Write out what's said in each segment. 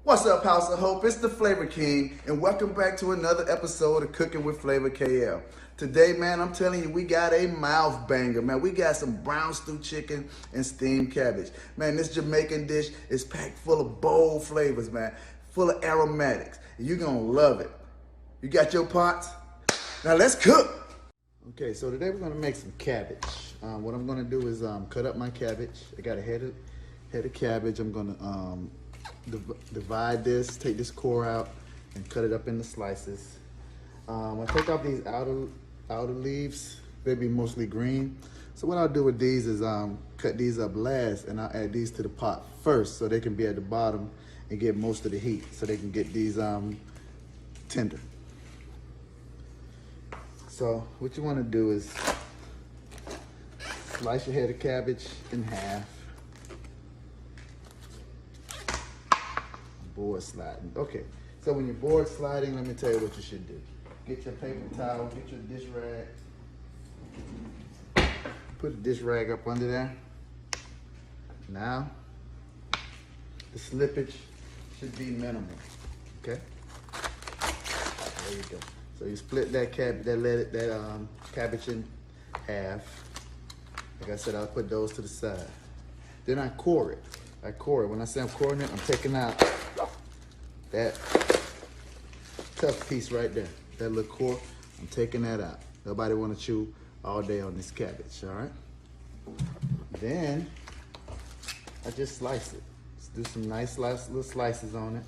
What's up, House of Hope? It's the Flavor King, and welcome back to another episode of Cooking with Flavor KL. Today, man, I'm telling you, we got a mouth banger, man. We got some brown stew chicken and steamed cabbage. Man, this Jamaican dish is packed full of bold flavors, man, full of aromatics. You're gonna love it. You got your pots? Now let's cook. Okay, so today we're gonna make some cabbage. What I'm gonna do is cut up my cabbage. I got a head of cabbage. I'm gonna divide this, take this core out, and cut it up into slices. I take off these outer leaves. They'll be mostly green. So what I'll do with these is cut these up last, and I'll add these to the pot first so they can be at the bottom and get most of the heat, so they can get these tender. So what you want to do is slice your head of cabbage in half. Board sliding. Okay, so when you're board sliding, let me tell you what you should do. Get your paper towel, get your dish rag. Put a dish rag up under there. Now, the slippage should be minimal, okay? There you go. So you split that cabbage in half. Like I said, I'll put those to the side. Then I core it. When I say I'm coring it, I'm taking out that tough piece right there. That little core, I'm taking that out. Nobody want to chew all day on this cabbage, all right? Then, I just slice it. Let's do some nice little slices on it.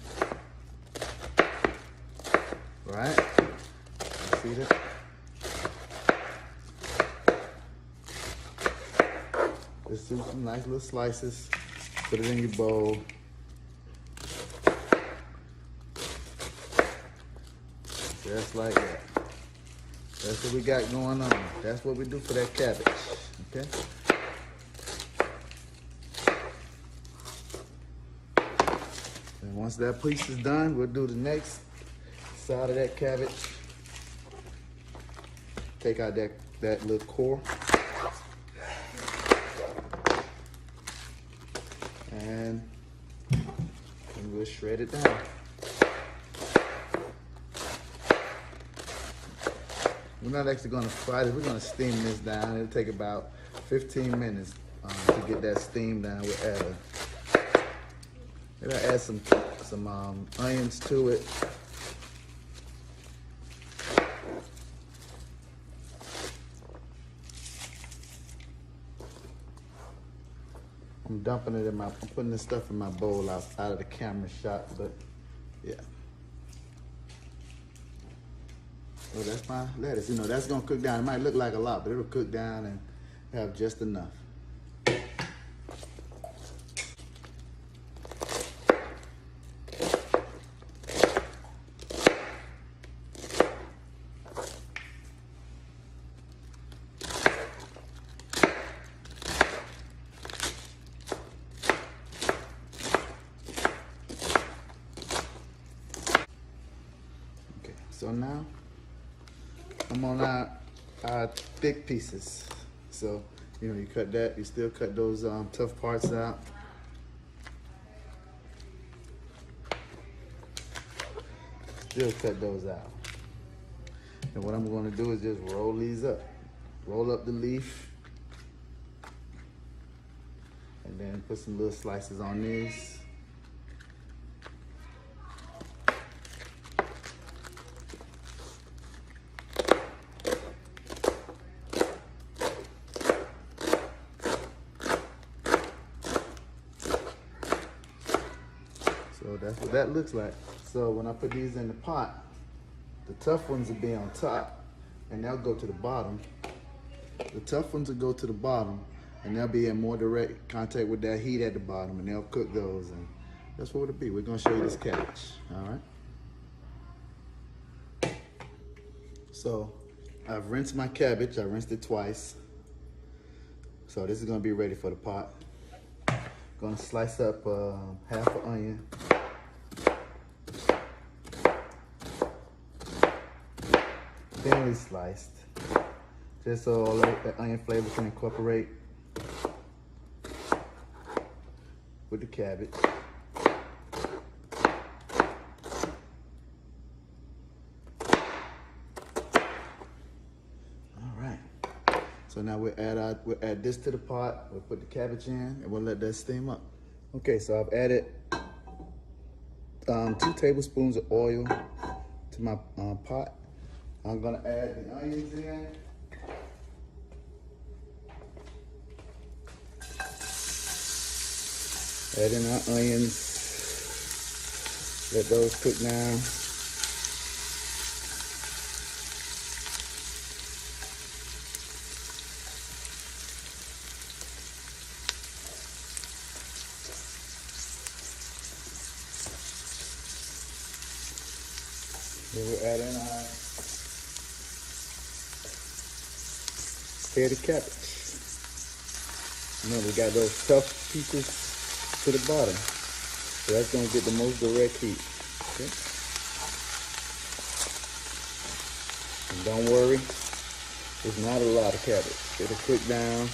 Right? See that? Let's do some nice little slices. Put it in your bowl. Just like that. That's what we got going on. That's what we do for that cabbage, okay? And once that piece is done, we'll do the next side of that cabbage. Take out that little core. And we'll shred it down. We're not actually gonna fry this, we're gonna steam this down. It'll take about 15 minutes to get that steam down. We'll add some onions to it. I'm dumping it I'm putting this stuff in my bowl out of the camera shot, but yeah. So that's my lettuce. You know, that's gonna cook down. It might look like a lot, but it'll cook down and have just enough. Okay, so now I'm on our thick pieces. So, you know, you cut that, you still cut those tough parts out. Still cut those out. And what I'm gonna do is just roll these up. Roll up the leaf. And then put some little slices on these. So that's what that looks like. So when I put these in the pot, the tough ones will be on top and they'll go to the bottom. The tough ones will go to the bottom and they'll be in more direct contact with that heat at the bottom, and they'll cook those, and that's what it'll be. We're gonna show you this cabbage, all right? So I've rinsed my cabbage. I rinsed it twice. So this is gonna be ready for the pot. Gonna slice up half an onion. Thinly sliced, just so all that onion flavor can incorporate with the cabbage. So now we'll add this to the pot. We'll put the cabbage in, and we'll let that steam up. Okay, so I've added 2 tablespoons of oil to my pot. I'm gonna add the onions in. Add in our onions. Let those cook down. Then we'll add in our head of cabbage. Remember, we got those tough pieces to the bottom. So that's gonna get the most direct heat. Okay. And don't worry, it's not a lot of cabbage. It'll cook down.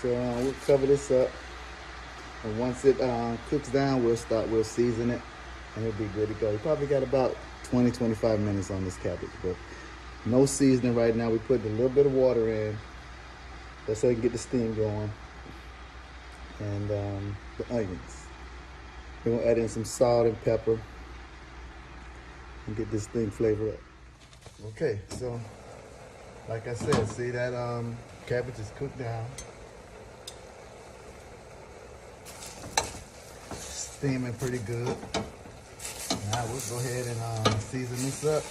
So we'll cover this up, and once it cooks down, we'll season it, and it'll be good to go. We probably got about 20-25 minutes on this cabbage, but no seasoning right now. We put a little bit of water in, just so we can get the steam going, and the onions. Then we'll add in some salt and pepper, and get this thing flavored up. Okay, so like I said, see that cabbage is cooked down. Steaming pretty good. Now we'll go ahead and season this up.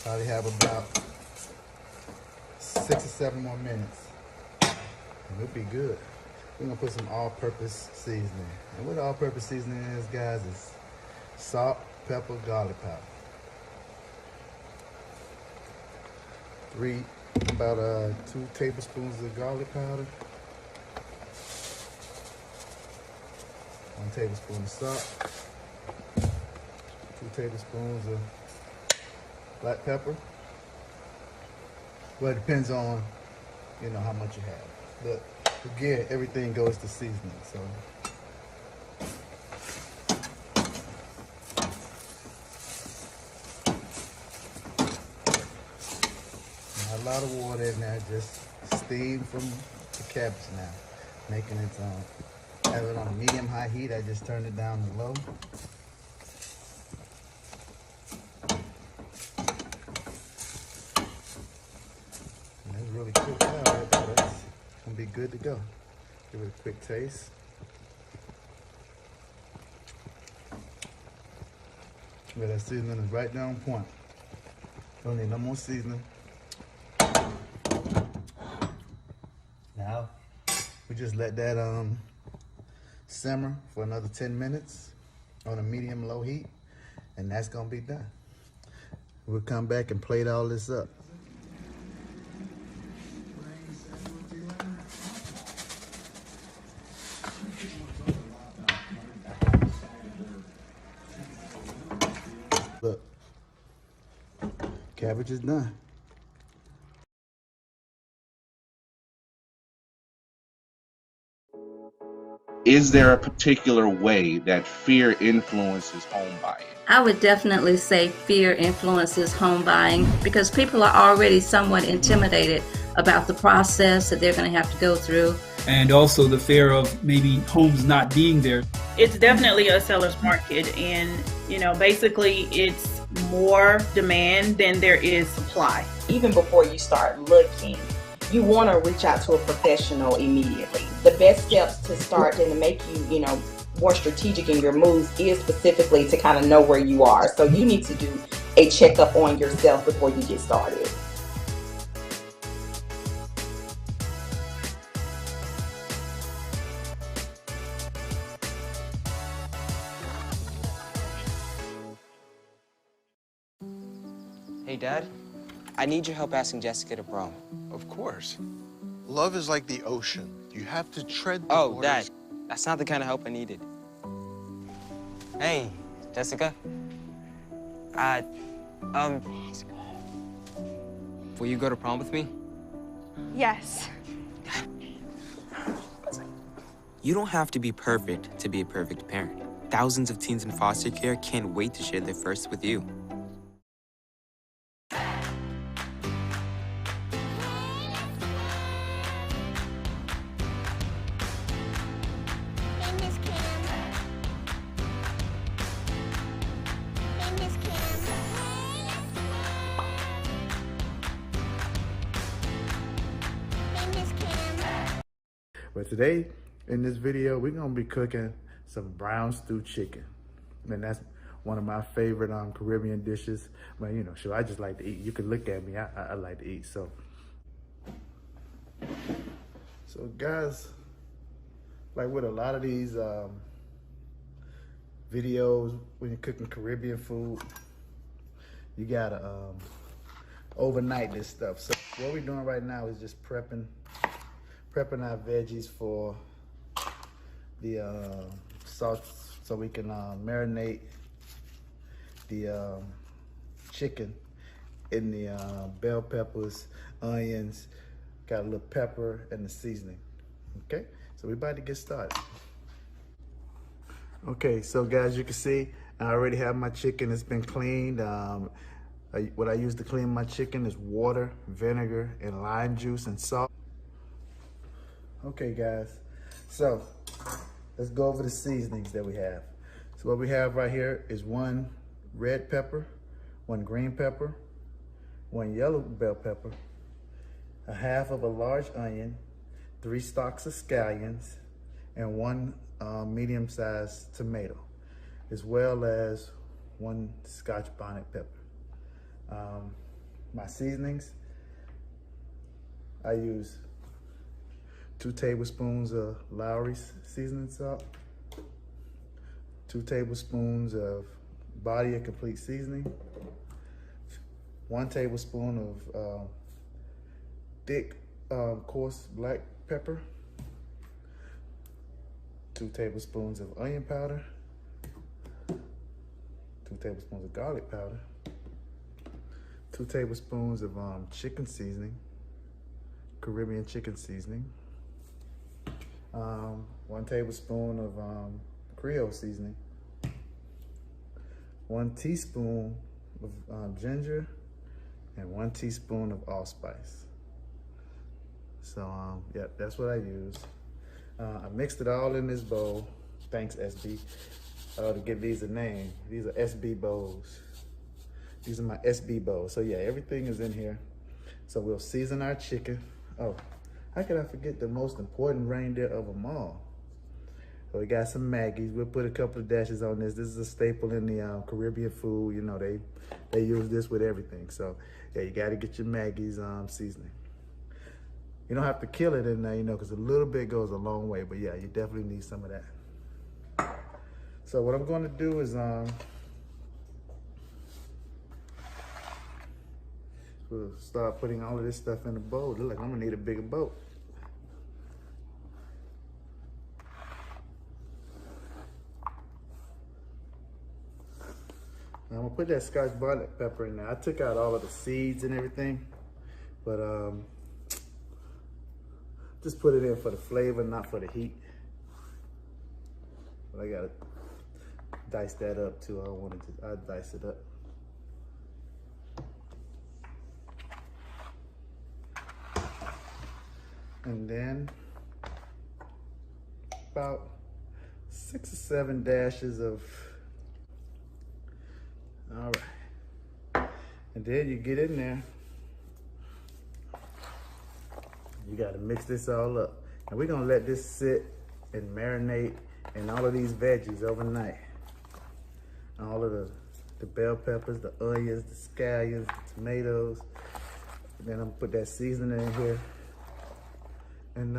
Probably have about 6 or 7 more minutes. And it'll be good. We're gonna put some all-purpose seasoning. And what all-purpose seasoning is, guys, is salt, pepper, garlic powder. About 2 tablespoons of garlic powder. 1 tablespoon of salt, 2 tablespoons of black pepper. Well, it depends on, how much you have. But again, everything goes to seasoning, so. Not a lot of water in there, just steam from the cabbage now, making it have it on medium-high heat. I just turned it down to low. And it's really cooked out right there. That's gonna be good to go. Give it a quick taste. But that seasoning is right down point. Don't need no more seasoning. Now, we just let that simmer for another 10 minutes on a medium-low heat, and that's gonna be done. We'll come back and plate all this up. Look, cabbage is done. Is there a particular way that fear influences home buying? I would definitely say fear influences home buying because people are already somewhat intimidated about the process that they're going to have to go through. And also the fear of maybe homes not being there. It's definitely a seller's market, and basically it's more demand than there is supply. Even before you start looking, you want to reach out to a professional immediately. The best steps to start and to make you, more strategic in your moves is specifically to kind of know where you are. So you need to do a checkup on yourself before you get started. Hey, Dad. I need your help asking Jessica to prom. Of course. Love is like the ocean. You have to tread the Oh, waters. Dad, that's not the kind of help I needed. Hey, Jessica. Will you go to prom with me? Yes. You don't have to be perfect to be a perfect parent. Thousands of teens in foster care can't wait to share their first with you. But today, in this video, we're gonna be cooking some brown stew chicken. Man, that's one of my favorite Caribbean dishes. Man, you know, sure, I just like to eat. You can look at me, I like to eat, so. So guys, like with a lot of these videos, when you're cooking Caribbean food, you gotta overnight this stuff. So what we're doing right now is just prepping our veggies for the salt, so we can marinate the chicken in the bell peppers, onions, got a little pepper, and the seasoning. Okay, so we're about to get started. Okay, so guys, you can see I already have my chicken. It's been cleaned. What I use to clean my chicken is water, vinegar, and lime juice and salt. Okay guys, so let's go over the seasonings that we have. So what we have right here is 1 red pepper, 1 green pepper, 1 yellow bell pepper, 1/2 of a large onion, 3 stalks of scallions, and 1 medium-sized tomato, as well as 1 Scotch bonnet pepper. My seasonings, I use 2 tablespoons of Lawry's seasoning salt, 2 tablespoons of Badia Complete Seasoning, 1 tablespoon of thick coarse black pepper, 2 tablespoons of onion powder, 2 tablespoons of garlic powder, 2 tablespoons of chicken seasoning, Caribbean chicken seasoning, 1 tablespoon of Creole seasoning, 1 teaspoon of ginger, and 1 teaspoon of allspice. So yeah, that's what I use. I mixed it all in this bowl. Thanks, SB, to give these a name. These are SB bowls. These are my SB bowls. So yeah, everything is in here. So we'll season our chicken. Oh, how could I forget the most important reindeer of them all? So we got some Maggies. We'll put a couple of dashes on this. This is a staple in the Caribbean food. You know, they use this with everything. So yeah, you got to get your Maggie's seasoning. You don't have to kill it in there, you know, because a little bit goes a long way. But yeah, you definitely need some of that. So what I'm going to do is we'll start putting all of this stuff in the bowl. Look like I'm gonna need a bigger bowl. Now I'm gonna put that Scotch bonnet pepper in there. I took out all of the seeds and everything, but just put it in for the flavor, not for the heat. But I gotta dice that up too. I dice it up. And then about 6 or 7 dashes of, all right. And then you get in there, you gotta mix this all up. And we're gonna let this sit and marinate in all of these veggies overnight. All of the bell peppers, the onions, the scallions, the tomatoes. And then I'm gonna put that seasoning in here. And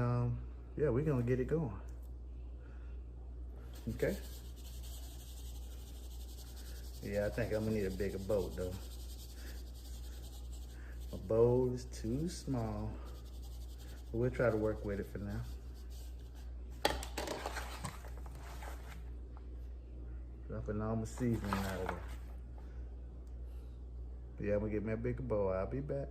yeah, we're gonna get it going. Okay? Yeah, I think I'm gonna need a bigger bowl though. My bowl is too small, but we'll try to work with it for now. Dropping all my seasoning out of there. Yeah, I'm gonna get me a bigger bowl. I'll be back.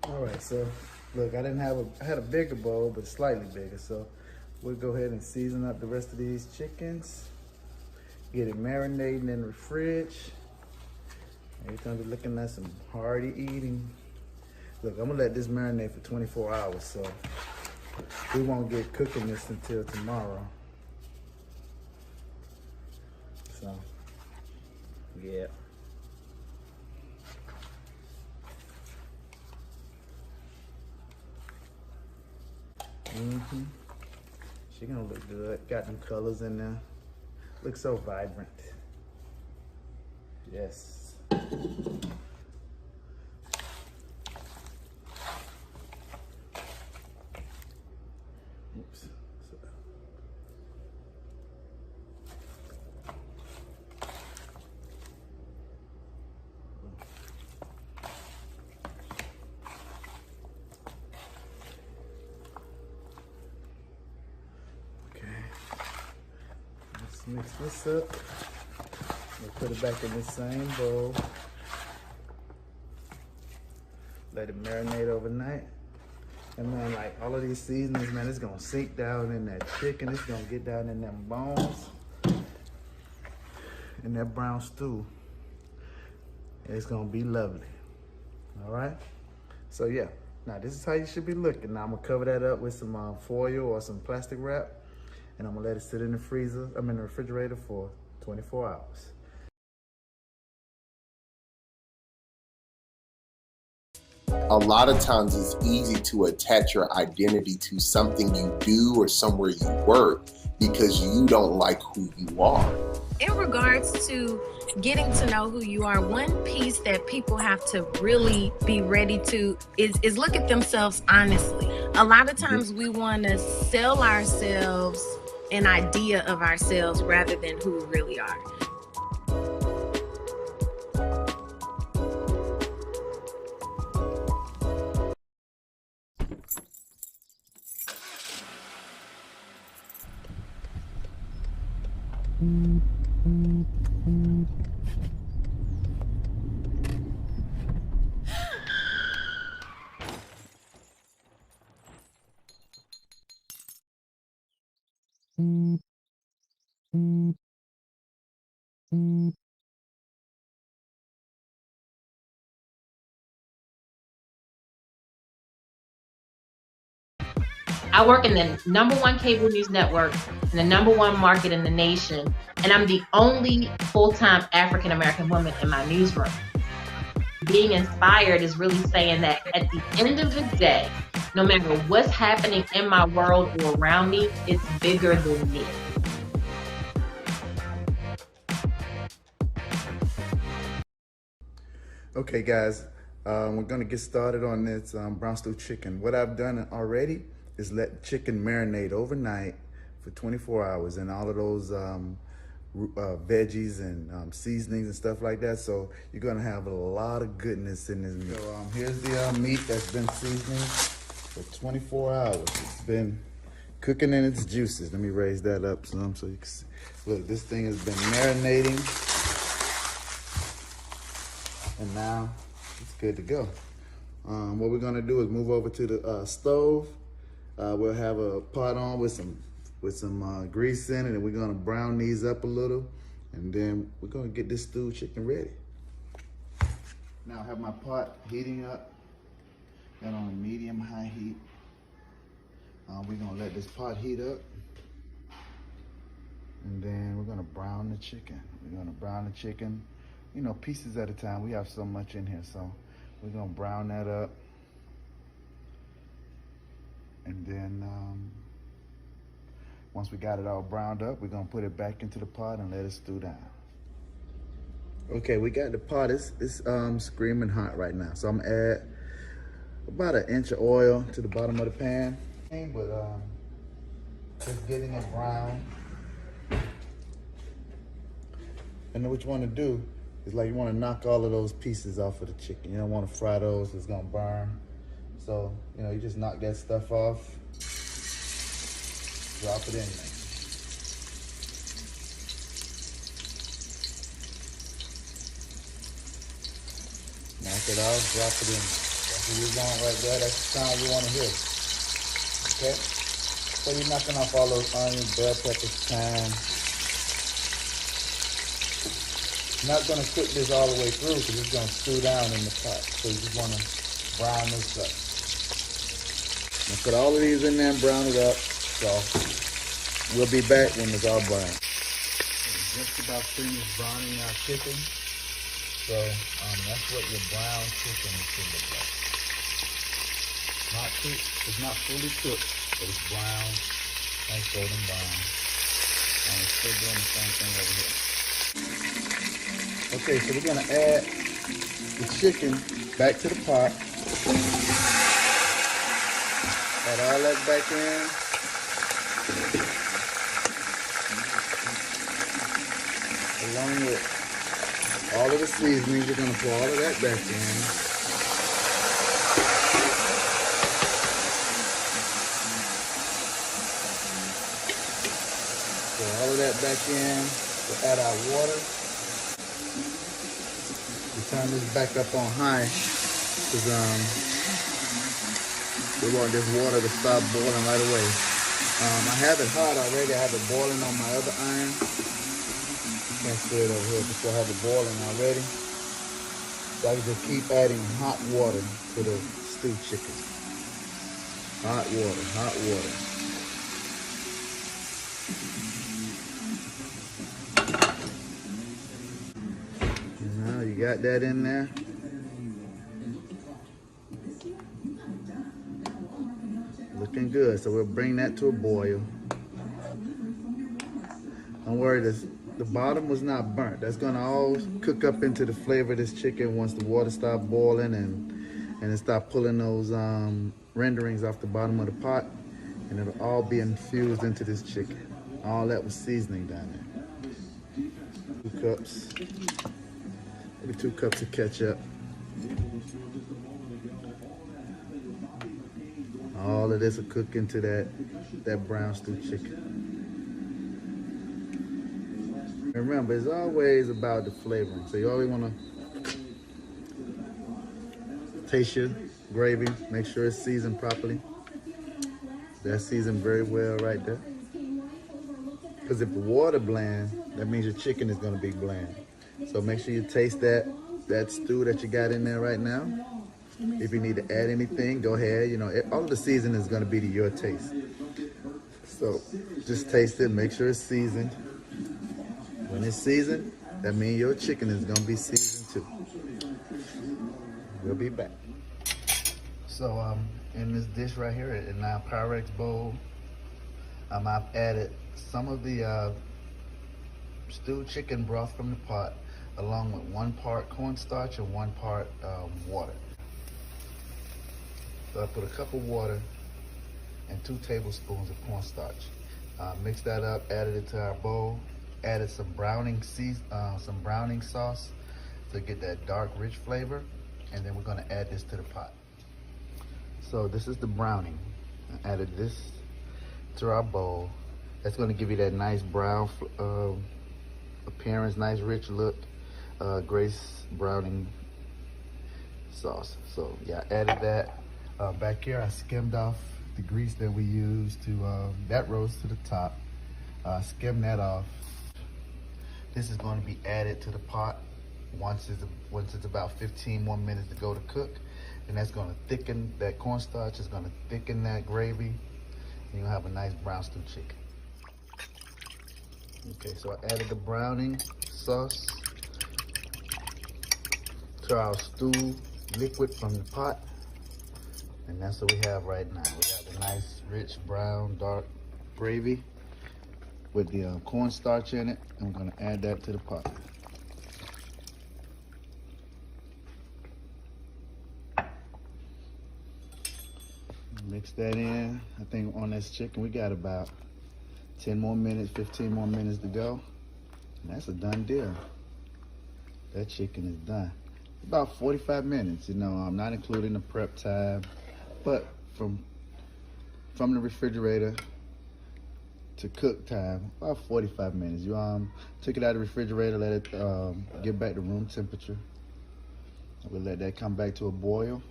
All right, so look, I had a bigger bowl, but slightly bigger. So we'll go ahead and season up the rest of these chickens. Get it marinating in the fridge. Every time we're looking at some hearty eating. Look, I'm gonna let this marinate for 24 hours, so we won't get cooking this until tomorrow. So, yeah. She gonna look good. Got them colors in there. Looks so vibrant. Yes. Oops. Mix this up. We'll put it back in the same bowl. Let it marinate overnight. And man, like all of these seasonings, man, it's gonna sink down in that chicken. It's gonna get down in them bones. In that brown stew. It's gonna be lovely. All right? So yeah, now this is how you should be looking. Now I'm gonna cover that up with some foil or some plastic wrap. And I'm gonna let it sit in the freezer, in the refrigerator for 24 hours. A lot of times it's easy to attach your identity to something you do or somewhere you work because you don't like who you are. In regards to getting to know who you are, one piece that people have to really be ready to is look at themselves honestly. A lot of times we want to sell ourselves an idea of ourselves rather than who we really are. I work in the #1 cable news network in the #1 market in the nation, and I'm the only full-time African-American woman in my newsroom. Being inspired is really saying that at the end of the day, no matter what's happening in my world or around me, it's bigger than me. Okay guys, we're gonna get started on this brown stew chicken. What I've done already is let chicken marinate overnight for 24 hours and all of those veggies and seasonings and stuff like that. So you're gonna have a lot of goodness in this meat. So here's the meat that's been seasoning for 24 hours. It's been cooking in its juices. Let me raise that up some so you can see. Look, this thing has been marinating and now it's good to go. What we're gonna do is move over to the stove. We'll have a pot on with some grease in it, and we're gonna brown these up a little, and then we're gonna get this stewed chicken ready. Now I have my pot heating up, got on a medium-high heat. We're gonna let this pot heat up, and then we're gonna brown the chicken. We're gonna brown the chicken, you know, pieces at a time. We have so much in here, so we're gonna brown that up. And then once we got it all browned up, we're gonna put it back into the pot and let it stew down. Okay, we got the pot, it's screaming hot right now. So I'm gonna add about 1 inch of oil to the bottom of the pan. But just getting it brown. And then what you wanna do is like you wanna knock all of those pieces off of the chicken. You don't wanna fry those, it's gonna burn. So, you know, you just knock that stuff off, drop it in there. it off, drop it in. That's what you want right there. That's the sound you want to hear. Okay? So you're knocking off all those onions, bell peppers, thyme. You're not going to cook this all the way through because it's going to stew down in the pot. So you just want to brown this up. Now put all of these in there and brown it up. So we'll be back when it's all brown. We're just about finished browning our chicken. So that's what your brown chicken should look like. Not cooked, it's not fully cooked, but it's brown, nice golden brown. And it's still doing the same thing over here. Okay, so we're gonna add the chicken back to the pot. Add all that back in. Along with all of the seasonings, we're gonna pour all of that back in. Pour all of that back in. We'll add our water. We turn this back up on high because we want this water to start boiling right away. I have it hot already. I have it boiling on my other iron. Can't see it over here, but I have it boiling already. So I can just keep adding hot water to the stewed chicken. Hot water, hot water. Now you got that in there. Looking good, so we'll bring that to a boil. Don't worry, the bottom was not burnt. That's gonna all cook up into the flavor of this chicken once the water starts boiling and it start pulling those renderings off the bottom of the pot, and it'll all be infused into this chicken. All that was seasoning down there. 2 cups, maybe 2 cups of ketchup. All of this will cook into that brown stewed chicken. Remember, it's always about the flavoring. So you always want to taste your gravy, make sure it's seasoned properly. That's seasoned very well right there. Because if the water bland, that means your chicken is going to be bland. So make sure you taste that stew that you got in there right now. If you need to add anything, go ahead. You know, all of the seasoning is going to be to your taste. So just taste it, make sure it's seasoned. When it's seasoned, that means your chicken is going to be seasoned too. We'll be back. So in this dish right here, in our Pyrex bowl, I've added some of the stewed chicken broth from the pot, along with 1 part cornstarch and 1 part water. So I put a cup of water and 2 tablespoons of cornstarch. Mixed that up, added it to our bowl, added some browning sauce to get that dark, rich flavor, and then we're gonna add this to the pot. So this is the browning. I added this to our bowl. That's gonna give you that nice brown appearance, nice rich look, Grace browning sauce. So yeah, I added that. Back here, I skimmed off the grease that we used to, that rose to the top. Skim that off. This is going to be added to the pot once it's about 15 more minutes to go to cook. And that's going to thicken, that cornstarch is going to thicken that gravy. And you'll have a nice brown stewed chicken. Okay, so I added the browning sauce to our stew liquid from the pot. And that's what we have right now. We got the nice, rich, brown, dark gravy with the cornstarch in it. I'm gonna add that to the pot. Mix that in. I think on this chicken, we got about 10 more minutes, 15 more minutes to go. And that's a done deal. That chicken is done. About 45 minutes, you know, I'm not including the prep time. But from the refrigerator to cook time, about 45 minutes. You took it out of the refrigerator, let it get back to room temperature. We'll let that come back to a boil,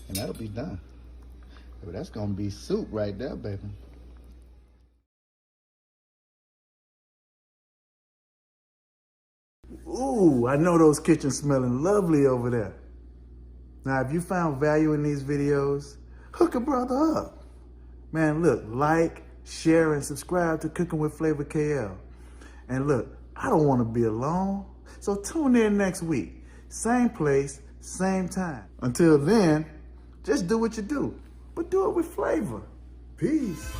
and that'll be done. But that's gonna be soup right there, baby. Ooh, I know those kitchens smelling lovely over there. Now, if you found value in these videos, hook a brother up. Man, look, like, share, and subscribe to Cooking with Flavor KL. And look, I don't want to be alone, so tune in next week. Same place, same time. until then, just do what you do, but do it with flavor. Peace.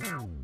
Mm.